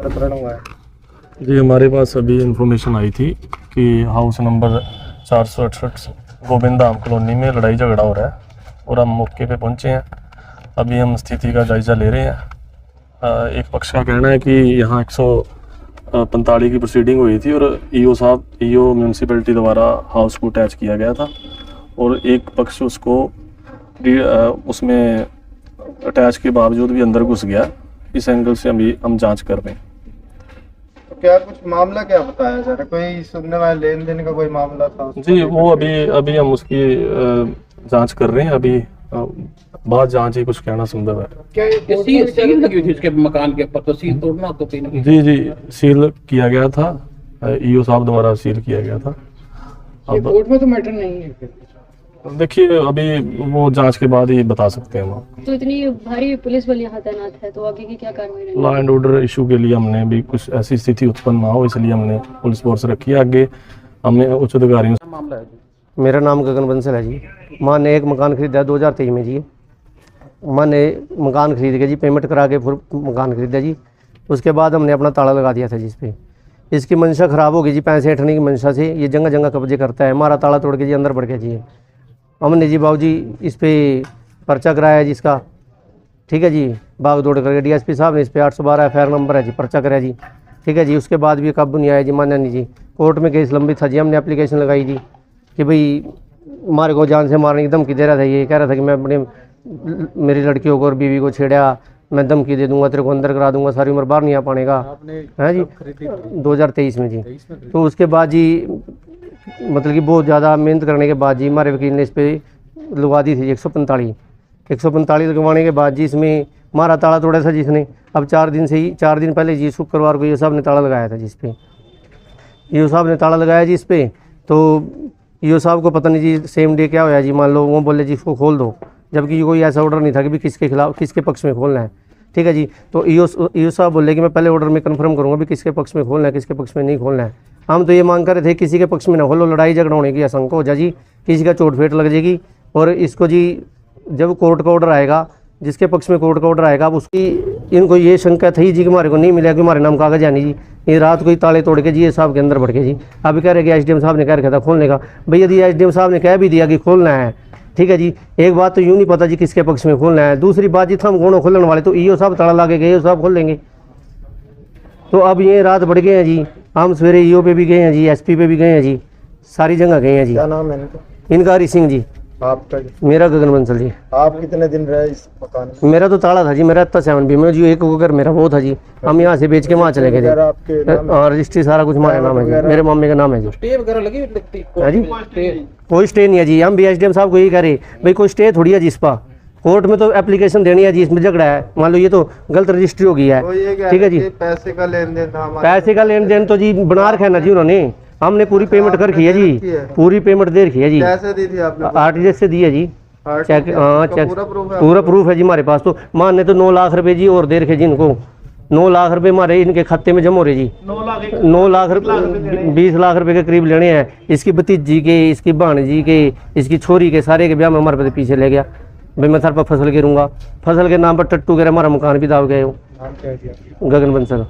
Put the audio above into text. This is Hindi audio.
प्रकरण हुआ है? जी, हमारे पास अभी इंफॉर्मेशन आई थी कि house number 468 Govind Dham colony में लड़ाई झगड़ा हो रहा है और हम मौके पे पहुंचे हैं। अभी हम स्थिति का जायज़ा ले रहे हैं। एक पक्ष का कहना है कि यहाँ 145 की प्रोसीडिंग हुई थी और ईओ म्यूनसिपैलिटी द्वारा हाउस को अटैच किया गया था और एक पक्ष उसको उसमें अटैच के बावजूद भी अंदर घुस गया। इस एंगल से हम जांच कर रहे हैं। तो क्या कुछ मामला क्या बताया जा रहा है? कोई सुनने वाले लेन देन का कोई मामला था? जी, वो अभी हम उसकी जांच कर रहे हैं। अभी बाद जांच ही कुछ कहना संभव है। क्या ये सील लगी हुई थी उसके मकान के ऊपर, तो सील तोड़ना तो कहीं नहीं? जी, सील किया गया था, ईओ साहब द्वारा सील किया गया था। अब कोर्ट में तो मैटर नहीं है। देखिए, अभी वो जांच के बाद ही बता सकते हैं हम। तो इतनी भारी पुलिस बल यहाँ तैनात है, तो आगे की क्या कार्रवाई रहेगी? लॉ एंड ऑर्डर इशू के लिए हमने भी कुछ ऐसी स्थिति उत्पन्न ना हो, इसलिए हमने पुलिस फोर्स रखी है। आगे हमने उच्च अधिकारियों से मामला है। मेरा नाम गगन बंसल है जी। माँ ने एक मकान खरीदा 2023 में जी। माँ ने मकान खरीद के जी पेमेंट करा के फिर मकान खरीदा जी। उसके बाद हमने अपना ताला लगा दिया था जिस पे। इसकी मंशा ख़राब हो गई जी, पैसे हटने की मंशा से ये जगह जगह कब्जे करता है। हमारा ताला तोड़ के जी अंदर बढ़ गया जी। हमने जी बाबूजी इस पर पर्चा कराया जी इसका, ठीक है जी। भाग दौड़ करके डीएसपी साहब ने इस पर 812 FIR नंबर है जी, पर्चा कराया जी, ठीक है जी। उसके बाद भी काबू नहीं आया जी, मान्य नहीं जी। कोर्ट में केस लंबित था जी। हमने एप्लीकेशन लगाई जी कि भाई हमारे को जान से मारने की धमकी दे रहा था। ये कह रहा था कि मैं मेरी लड़कियों को और बीवी को छेड़ा, मैं धमकी दे दूंगा, तेरे को अंदर करा दूंगा, सारी उम्र बाहर नहीं आ पाएगा, है जी। 2023 में जी। तो उसके बाद जी मतलब कि बहुत ज़्यादा मेहनत करने के बाद जी हमारे वकील ने इस पर लगवा दी थी 145 लगवाने के बाद जी इसमें हमारा ताला तोड़ा था जिसने। अब 4 दिन पहले जी शुक्रवार को ये साहब ने ताला लगाया था जिस पे। ये साहब ने ताला लगाया जी इस पर। तो ये साहब को पता नहीं जी सेम डे क्या होया जी, मान लो वो बोले जी इसको खोल दो, जबकि कोई ऐसा ऑर्डर नहीं था कि भी किसके खिलाफ किसके पक्ष में खोलना है, ठीक है जी। तो ईओ साहब बोले कि मैं पहले ऑर्डर में कंफर्म करूंगा भी किसके पक्ष में खोलना है किसके पक्ष में नहीं खोलना है। हम तो ये मांग कर रहे थे किसी के पक्ष में ना खोलो, लड़ाई झगड़ा होने की आशंका हो जाए जी, किसी का चोट फेट लग जाएगी। और इसको जी जब कोर्ट का ऑर्डर आएगा, जिसके पक्ष में कोर्ट का ऑर्डर आएगा, अब उसकी इनको ये शंका थी जी कि हमारे को नहीं मिला कि हमारे नाम कागज यानी जी। ये रात को ही ताले तोड़ के जी ये साहब के अंदर बढ़ गए जी। अभी कह रहे कि एसडीएम साहब ने कह रखा था खोलने का। भाई यदि एसडीएम साहब ने कह भी दिया कि खोलना है, ठीक है जी, एक बात तो यूँ नहीं पता जी किसके पक्ष में खोलना है। दूसरी बात जी हम गोणों खोलने वाले तो ईओ साहब ताला लाके गए, साहब खोल लेंगे। तो अब ये रात बढ़ गए हैं जी। हम सवेरे ईओ पे भी गए हैं जी, एसपी पे भी गए हैं जी, सारी जगह गए हैं जी। क्या नाम है इनका? इनका हरी सिंह जी। आपका? मेरा गगन बंसल जी। आप कितने दिन रहे इस मकान में? मेरा तो ताला था जी, मेरा 7 भी में जी। एक घर मेरा वो था जी, हम यहाँ से बेच के वहाँ चले गए थे। हाँ, रजिस्ट्री सारा कुछ हमारे नाम है जी, मेरे मम्मी का नाम है जी। स्टे वगैरह लगी है जी? कोई स्टे नहीं है जी। हम भी एसडीएम साहब को यही कह रहे भाई कोई स्टे थोड़ी है जी इस पर। कोर्ट में तो एप्लीकेशन देनी है जी, इसमें झगड़ा है, मान लो ये तो गलत रजिस्ट्री हो गई है, ठीक है जी। पैसे का लेन देन था? पैसे का लेन देन तो जी बना रखा है ना जी उन्होंने। हमने पूरी पेमेंट कर रखी है जी, पूरी पेमेंट दे रखी है जी। कैसे दी थी आपने? आरटीजीएस से दी है जी। चेक, हाँ चेक, पूरा प्रूफ है जी हमारे पास। तो मान ने तो 9 लाख रुपए जी और दे रखे जी इनको। 9 लाख रुपए हमारे इनके खाते में जमा हो रहे जी। 9 लाख रुपए 20 लाख रुपए के करीब लेने हैं। इसकी भतीजी के, इसकी भाणजी के, इसकी छोरी के, सारे के ब्याह में हमारे पे पीछे ले गया। भाई मैं सर पर फसल गिरूंगा, फसल के नाम पर टट्टू गिरा, हमारा मकान भी दाव गए हो। गगन बंसल।